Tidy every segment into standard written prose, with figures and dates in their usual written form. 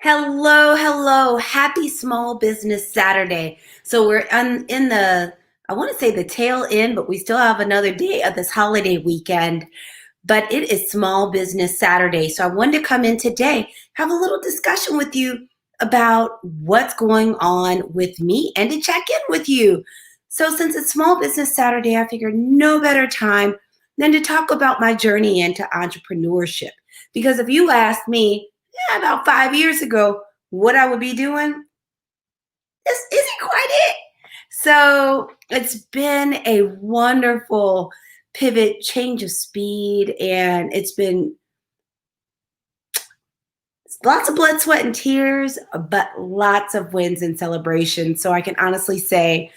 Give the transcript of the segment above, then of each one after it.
Hello, hello. Happy Small Business Saturday. So we're in the, I want to say the tail end, but we still have another day of this holiday weekend. But it is Small Business Saturday. So I wanted to come in today, have a little discussion with you about what's going on with me and to check in with you. So since it's Small Business Saturday, I figured no better time than to talk about my journey into entrepreneurship. Because if you asked me, about 5 years ago, what I would be doing, this isn't quite it. So it's been a wonderful pivot, change of speed, and it's been lots of blood, sweat, and tears, but lots of wins and celebrations. So I can honestly say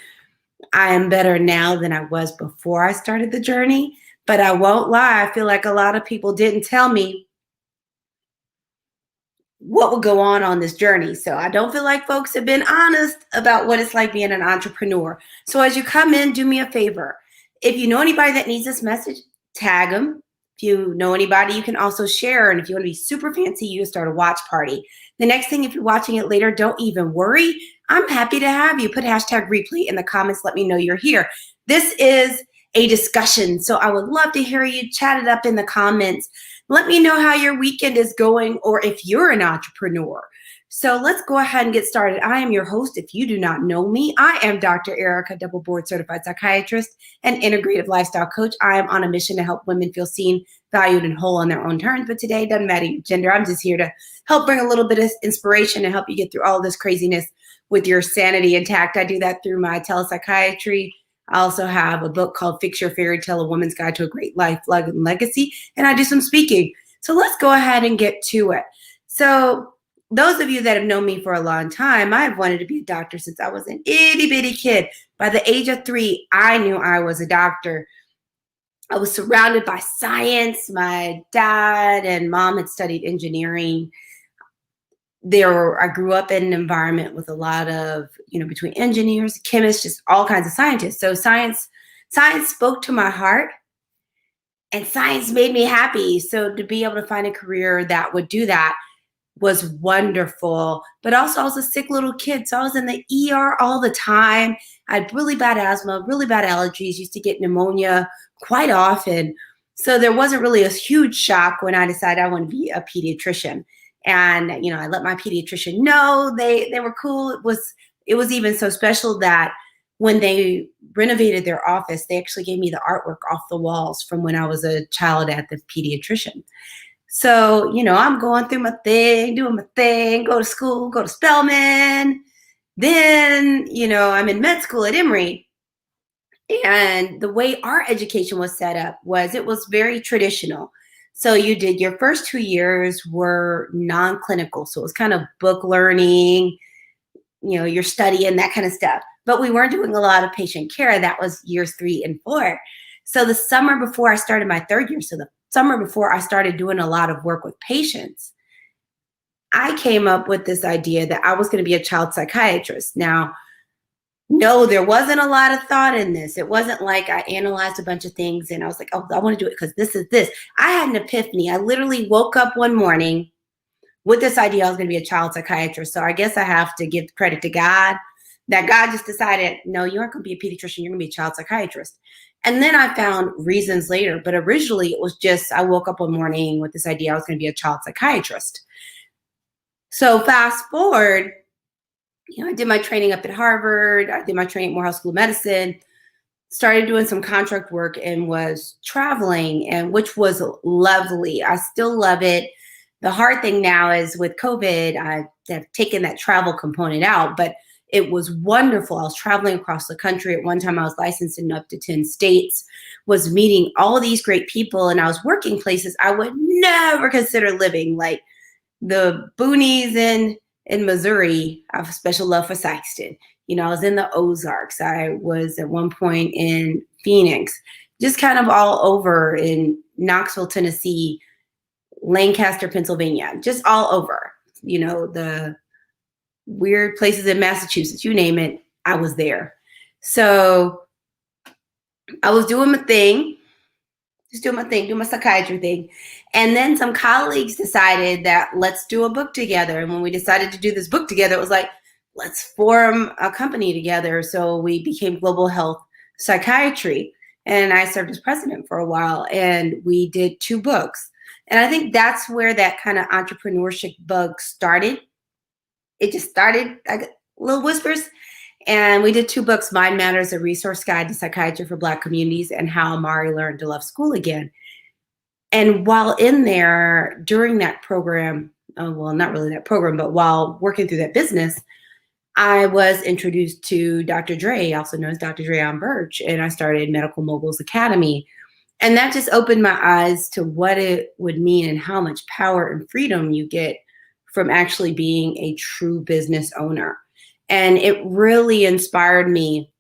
I am better now than I was before I started the journey. But I won't lie, I feel like a lot of people didn't tell me what will go on this journey. So I don't feel like folks have been honest about what it's like being an entrepreneur. So as you come in, do me a favor. If you know anybody that needs this message, tag them. If you know anybody, you can also share. And if you want to be super fancy, you can start a watch party. The next thing, if you're watching it later, don't even worry. I'm happy to have you. Put hashtag replay in the comments. Let me know you're here. This is a discussion. So I would love to hear you chat it up in the comments. Let me know how your weekend is going or if you're an entrepreneur. So let's go ahead and get started. I am your host. If you do not know me, I am Dr. Ericka, double board certified psychiatrist and integrative lifestyle coach. I am on a mission to help women feel seen, valued, and whole on their own terms. But today, it doesn't matter your gender. I'm just here to help bring a little bit of inspiration and help you get through all this craziness with your sanity intact. I do that through my telepsychiatry. I also have a book called Fix Your Fairy Tale, A Woman's Guide to a Great Life, Love, and Legacy. And I do some speaking. So let's go ahead and get to it. So those of you that have known me for a long time, I've wanted to be a doctor since I was an itty bitty kid. By the age of 3, I knew I was a doctor. I was surrounded by science. My dad and mom had studied engineering. I grew up in an environment with a lot of, between engineers, chemists, just all kinds of scientists. So science spoke to my heart and science made me happy. So to be able to find a career that would do that was wonderful. But also I was a sick little kid. So I was in the ER all the time. I had really bad asthma, really bad allergies, used to get pneumonia quite often. So there wasn't really a huge shock when I decided I want to be a pediatrician. And, I let my pediatrician know they were cool. It was even so special that when they renovated their office, they actually gave me the artwork off the walls from when I was a child at the pediatrician. So, I'm going through my thing, doing my thing, go to school, go to Spelman. Then, I'm in med school at Emory. And the way our education was set up it was very traditional. So you did your first 2 years were non-clinical. So it was kind of book learning, you're studying, that kind of stuff. But we weren't doing a lot of patient care. That was years 3 and 4. So the summer before I started my 3rd year, so the summer before I started doing a lot of work with patients, I came up with this idea that I was going to be a child psychiatrist. Now, no, there wasn't a lot of thought in this. It wasn't like I analyzed a bunch of things and I was like, oh, I want to do it because this is this. I had an epiphany. I literally woke up one morning with this idea I was going to be a child psychiatrist. So I guess I have to give credit to God that God just decided, no, you aren't going to be a pediatrician. You're going to be a child psychiatrist. And then I found reasons later, but originally it was just, I woke up one morning with this idea I was going to be a child psychiatrist. So fast forward, I did my training up at Harvard. I did my training at Morehouse School of Medicine, started doing some contract work and was traveling, and which was lovely. I still love it. The hard thing now is with COVID, I have taken that travel component out, but it was wonderful. I was traveling across the country. At one time, I was licensed in up to 10 states, was meeting all these great people, and I was working places I would never consider living, like the boonies in Missouri. I have a special love for Sikeston. I was in the Ozarks. I was at one point in Phoenix, just kind of all over in Knoxville, Tennessee, Lancaster, Pennsylvania, just all over, the weird places in Massachusetts, you name it, I was there. So I was doing my thing, doing my psychiatry thing. And then some colleagues decided that let's do a book together. And when we decided to do this book together, it was like, let's form a company together. So we became Global Health Psychiatry. And I served as president for a while, and we did 2 books. And I think that's where that kind of entrepreneurship bug started. It just started like little whispers. And we did 2 books, Mind Matters, a resource guide to psychiatry for Black communities, and How Amari Learned to Love School Again. And while in there, during that program, well, not really that program, but while working through that business, I was introduced to Dr. Dre, also known as Dr. Dre on Birch, and I started Medical Moguls Academy. And that just opened my eyes to what it would mean and how much power and freedom you get from actually being a true business owner. And it really inspired me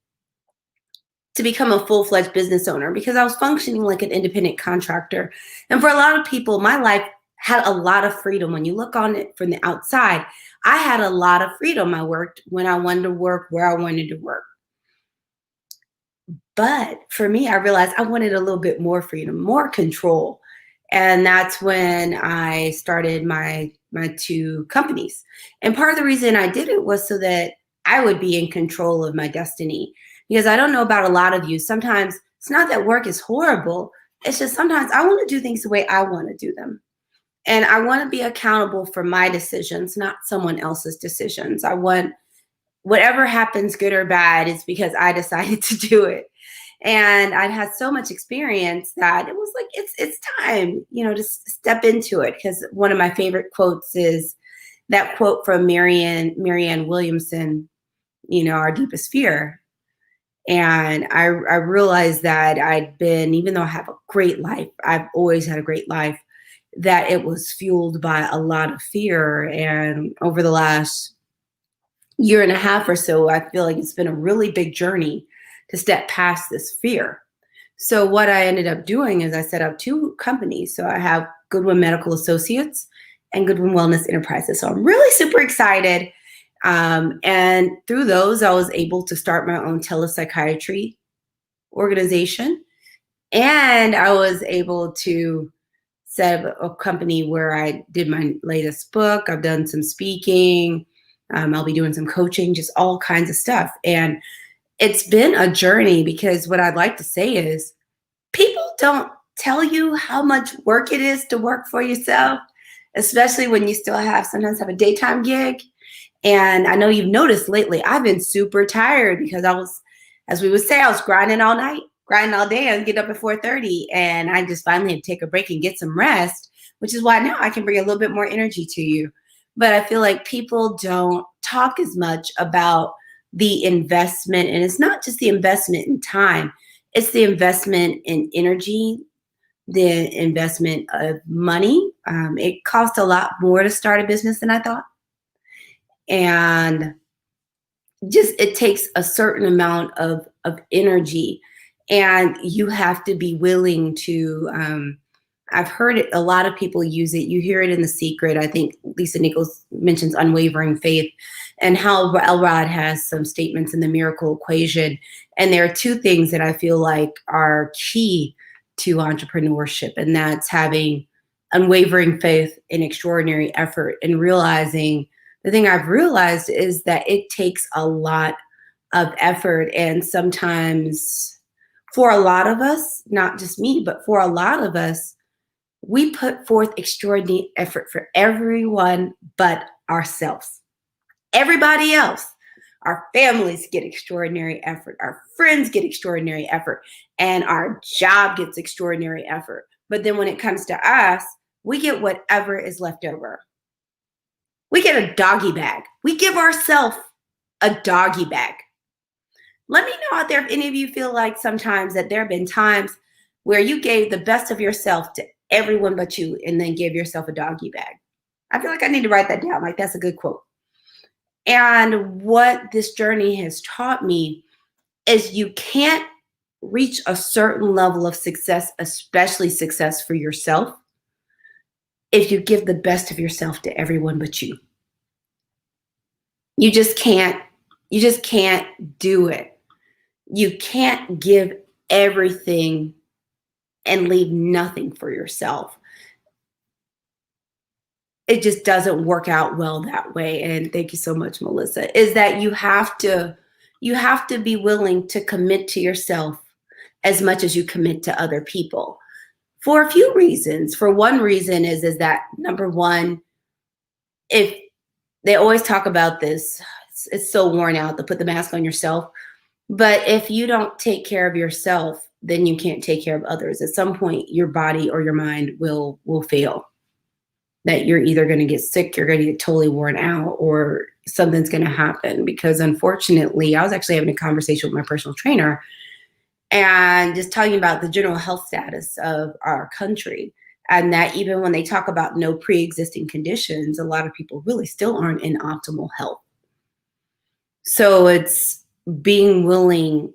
to become a full-fledged business owner because I was functioning like an independent contractor. And for a lot of people, my life had a lot of freedom. When you look on it from the outside, I had a lot of freedom. I worked when I wanted to work, where I wanted to work. But for me, I realized I wanted a little bit more freedom, more control. And that's when I started my 2 companies. And part of the reason I did it was so that I would be in control of my destiny. Because I don't know about a lot of you. Sometimes it's not that work is horrible. It's just sometimes I want to do things the way I want to do them. And I want to be accountable for my decisions, not someone else's decisions. I want whatever happens, good or bad, is because I decided to do it. And I've had so much experience that it was like, it's time, to step into it. Because one of my favorite quotes is that quote from Marianne Williamson, Our Deepest Fear. And I realized that even though I have a great life, I've always had a great life, that it was fueled by a lot of fear. And over the last year and a half or so, I feel like it's been a really big journey to step past this fear. So what I ended up doing is I set up 2 companies. So I have Goodwin Medical Associates and Goodwin Wellness Enterprises. So I'm really super excited. And through those, I was able to start my own telepsychiatry organization. And I was able to set up a company where I did my latest book. I've done some speaking. I'll be doing some coaching, just all kinds of stuff. And it's been a journey because what I'd like to say is people don't tell you how much work it is to work for yourself, especially when you still sometimes have a daytime gig. And I know you've noticed lately, I've been super tired because as we would say, I was grinding all night, grinding all day, and get up at 4:30. And I just finally had to take a break and get some rest, which is why now I can bring a little bit more energy to you. But I feel like people don't talk as much about the investment. And it's not just the investment in time, it's the investment in energy, the investment of money. It costs a lot more to start a business than I thought. And just it takes a certain amount of energy, and you have to be willing to I've heard it, a lot of people use it. You hear it in The Secret. I think Lisa Nichols mentions unwavering faith, and how Elrod has some statements in the miracle equation. And there are 2 things that I feel like are key to entrepreneurship, and that's having unwavering faith and extraordinary effort, and realizing the thing I've realized is that it takes a lot of effort. And sometimes for a lot of us, not just me, but for a lot of us, we put forth extraordinary effort for everyone but ourselves. Everybody else, our families get extraordinary effort, our friends get extraordinary effort, and our job gets extraordinary effort. But then when it comes to us, we get whatever is left over. We get a doggy bag. We give ourselves a doggy bag. Let me know out there if any of you feel like sometimes that there have been times where you gave the best of yourself to everyone but you and then gave yourself a doggy bag. I feel like I need to write that down. Like, that's a good quote. And what this journey has taught me is you can't reach a certain level of success, especially success for yourself, if you give the best of yourself to everyone but you. You just can't do it. You can't give everything and leave nothing for yourself. it just doesn't work out well that way. And thank you so much, Melissa, is that you have to be willing to commit to yourself as much as you commit to other people for a few reasons. For one reason is that number one, if they always talk about this, it's so worn out to put the mask on yourself. But if you don't take care of yourself, then you can't take care of others. At some point, your body or your mind will fail. That you're either going to get sick, you're going to get totally worn out, or something's going to happen. Because unfortunately, I was actually having a conversation with my personal trainer and just talking about the general health status of our country. And that even when they talk about no pre-existing conditions, a lot of people really still aren't in optimal health. So it's being willing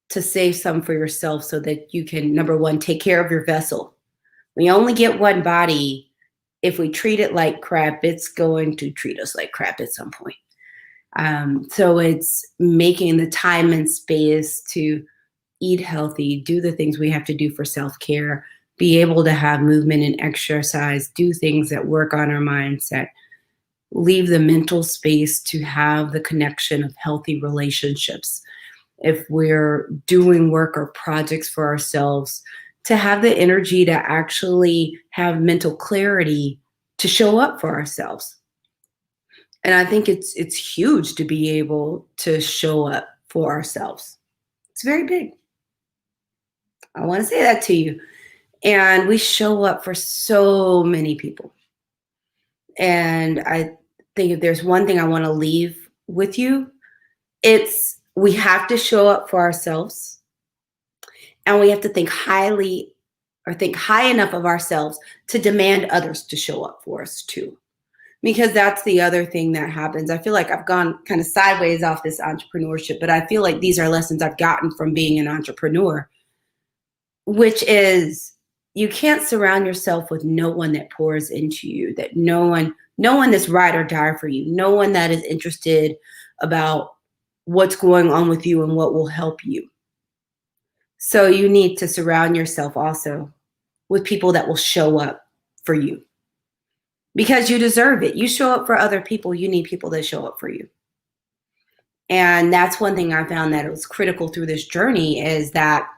to save some for yourself so that you can, number one, take care of your vessel. We only get one body. If we treat it like crap, it's going to treat us like crap at some point. So it's making the time and space to eat healthy, do the things we have to do for self-care, be able to have movement and exercise, do things that work on our mindset, leave the mental space to have the connection of healthy relationships. If we're doing work or projects for ourselves, to have the energy to actually have mental clarity to show up for ourselves. And I think it's huge to be able to show up for ourselves. It's very big. I want to say that to you. And we show up for so many people. And I think if there's one thing I want to leave with you, it's we have to show up for ourselves, and we have to think highly or think high enough of ourselves to demand others to show up for us too. Because that's the other thing that happens. I feel like I've gone kind of sideways off this entrepreneurship, but I feel like these are lessons I've gotten from being an entrepreneur, which is you can't surround yourself with no one that pours into you, that no one that's ride or die for you, no one that is interested about what's going on with you and what will help you. So you need to surround yourself also with people that will show up for you because you deserve it. You show up for other people, you need people that show up for you. And that's one thing I found that it was critical through this journey is that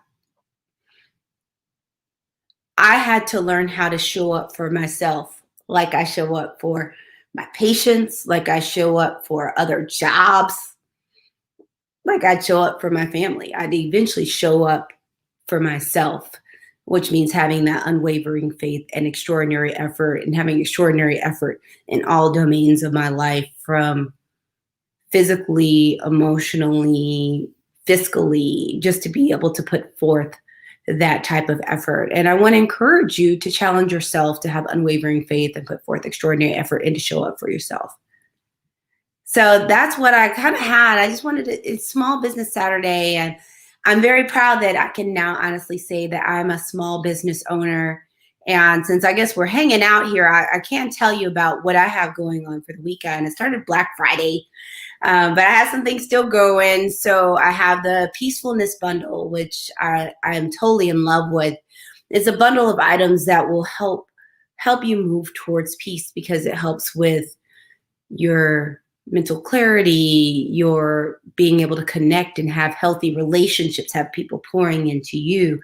I had to learn how to show up for myself, like I show up for my patients, like I show up for other jobs, like I'd show up for my family. I'd eventually show up for myself, which means having that unwavering faith and extraordinary effort and having extraordinary effort in all domains of my life, from physically, emotionally, fiscally, just to be able to put forth that type of effort. And I want to encourage you to challenge yourself to have unwavering faith and put forth extraordinary effort and to show up for yourself. So that's what I kind of had. I just wanted to, it's Small Business Saturday, and I'm very proud that I can now honestly say that I'm a small business owner. And since I guess we're hanging out here, I can tell you about what I have going on for the weekend. It started Black Friday, but I have some things still going. So I have the Peacefulness Bundle, which I am totally in love with. It's a bundle of items that will help you move towards peace, because it helps with your mental clarity, your being able to connect and have healthy relationships, have people pouring into you,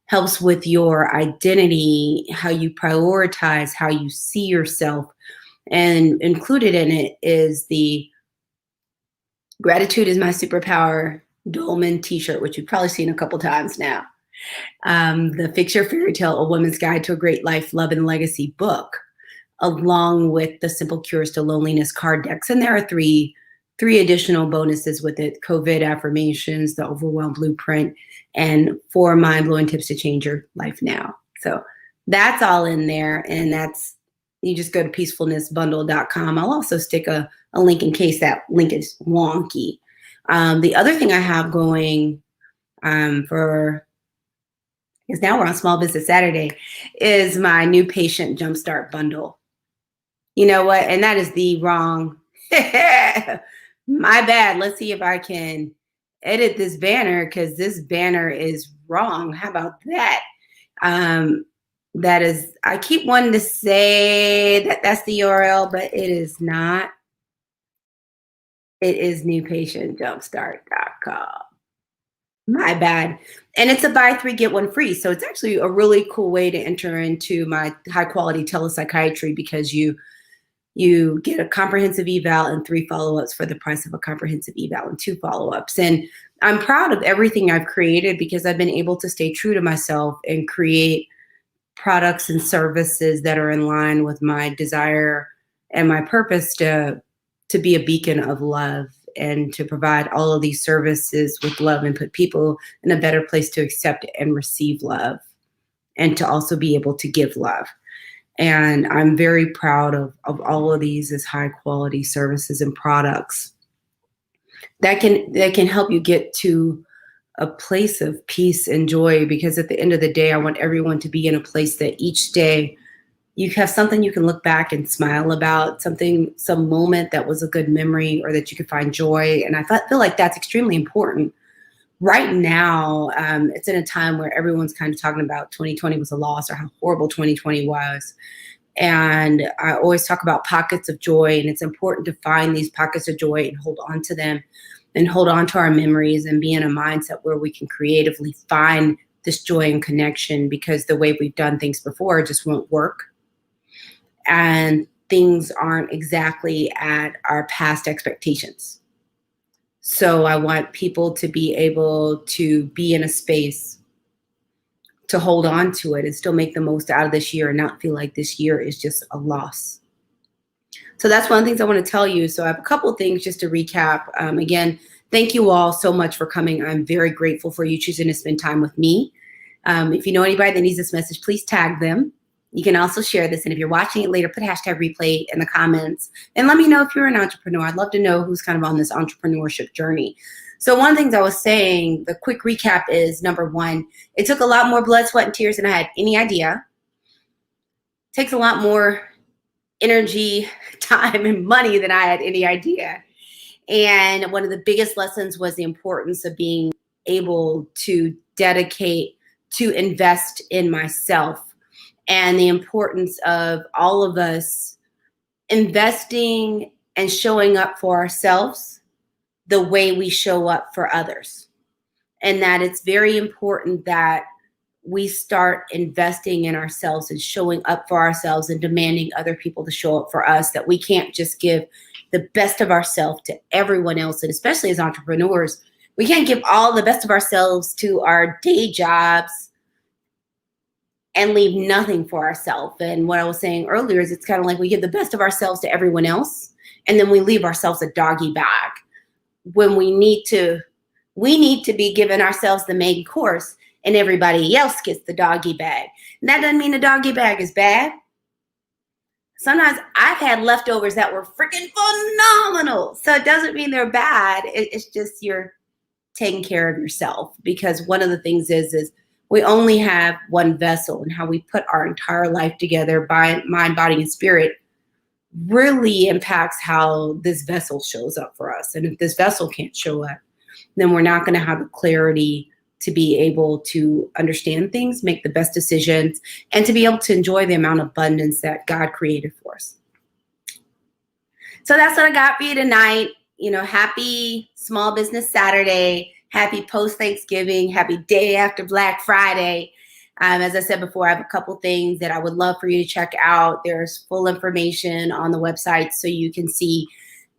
helps with your identity, how you prioritize, how you see yourself. And included in it is the Gratitude is My Superpower Dolman t-shirt, which you've probably seen a couple times now. The Fix Your Fairy Tale, A Woman's Guide to a Great Life, Love, and Legacy book, along with the Simple Cures to Loneliness card decks. And there are three additional bonuses with it: COVID affirmations, the Overwhelm Blueprint, and 4 mind-blowing tips to change your life now. So that's all in there. And that's, you just go to peacefulnessbundle.com. I'll also stick a link in case that link is wonky. The other thing I have going because now we're on Small Business Saturday, is my new Patient Jumpstart Bundle. You know what? And that is the wrong, my bad. Let's see if I can edit this banner, because this banner is wrong. How about that? That is, I keep wanting to say that that's the URL, but it is not. It is newpatientjumpstart.com. My bad. And it's a buy three, get one free. So it's actually a really cool way to enter into my high quality telepsychiatry because you get a comprehensive eval and 3 follow-ups for the price of a comprehensive eval and 2 follow-ups. And I'm proud of everything I've created because I've been able to stay true to myself and create products and services that are in line with my desire and my purpose to be a beacon of love and to provide all of these services with love and put people in a better place to accept and receive love and to also be able to give love. And I'm very proud of all of these as high quality services and products that can help you get to a place of peace and joy, because at the end of the day, I want everyone to be in a place that each day you have something you can look back and smile about, some moment that was a good memory or that you could find joy. And I feel like that's extremely important. Right now, it's in a time where everyone's kind of talking about 2020 was a loss or how horrible 2020 was. And I always talk about pockets of joy, and it's important to find these pockets of joy and hold on to them and hold on to our memories and be in a mindset where we can creatively find this joy and connection, because the way we've done things before just won't work. And things aren't exactly at our past expectations. So I want people to be able to be in a space to hold on to it and still make the most out of this year and not feel like this year is just a loss. So that's one of the things I want to tell you. So I have a couple of things just to recap. Again, thank you all so much for coming. I'm very grateful for you choosing to spend time with me. If you know anybody that needs this message, please tag them. You can also share this. And if you're watching it later, put hashtag replay in the comments and let me know if you're an entrepreneur. I'd love to know who's kind of on this entrepreneurship journey. So one of the things I was saying, the quick recap is, number one, it took a lot more blood, sweat, and tears than I had any idea. It takes a lot more energy, time, and money than I had any idea. And one of the biggest lessons was the importance of being able to dedicate, to invest in myself, and the importance of all of us investing and showing up for ourselves the way we show up for others. And that it's very important that we start investing in ourselves and showing up for ourselves and demanding other people to show up for us, that we can't just give the best of ourselves to everyone else. And especially as entrepreneurs, we can't give all the best of ourselves to our day jobs and leave nothing for ourselves. And what I was saying earlier is, it's kind of like we give the best of ourselves to everyone else, and then we leave ourselves a doggy bag when we need to be giving ourselves the main course, and everybody else gets the doggy bag. And that doesn't mean the doggy bag is bad. Sometimes I've had leftovers that were freaking phenomenal. So it doesn't mean they're bad. It's just you're taking care of yourself, because one of the things is we only have one vessel, and how we put our entire life together by mind, body, and spirit really impacts how this vessel shows up for us. And if this vessel can't show up, then we're not going to have the clarity to be able to understand things, make the best decisions, and to be able to enjoy the amount of abundance that God created for us. So that's what I got for you tonight. Happy Small Business Saturday. Happy post-Thanksgiving. Happy day after Black Friday. As I said before, I have a couple things that I would love for you to check out. There's full information on the website so you can see.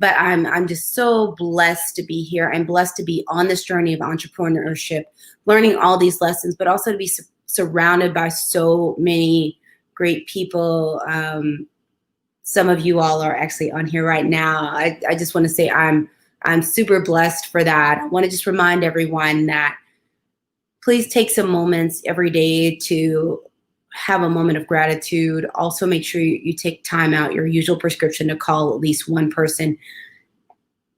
But I'm just so blessed to be here. I'm blessed to be on this journey of entrepreneurship, learning all these lessons, but also to be surrounded by so many great people. Some of you all are actually on here right now. I just want to say I'm super blessed for that. I want to just remind everyone that please take some moments every day to have a moment of gratitude. Also, make sure you take time out, your usual prescription, to call at least one person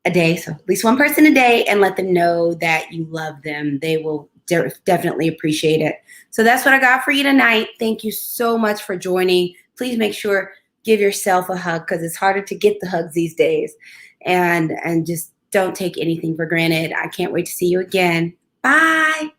a day. So at least one person a day, and let them know that you love them. They will definitely appreciate it. So that's what I got for you tonight. Thank you so much for joining. Please make sure, give yourself a hug, because it's harder to get the hugs these days. And just don't take anything for granted. I can't wait to see you again. Bye.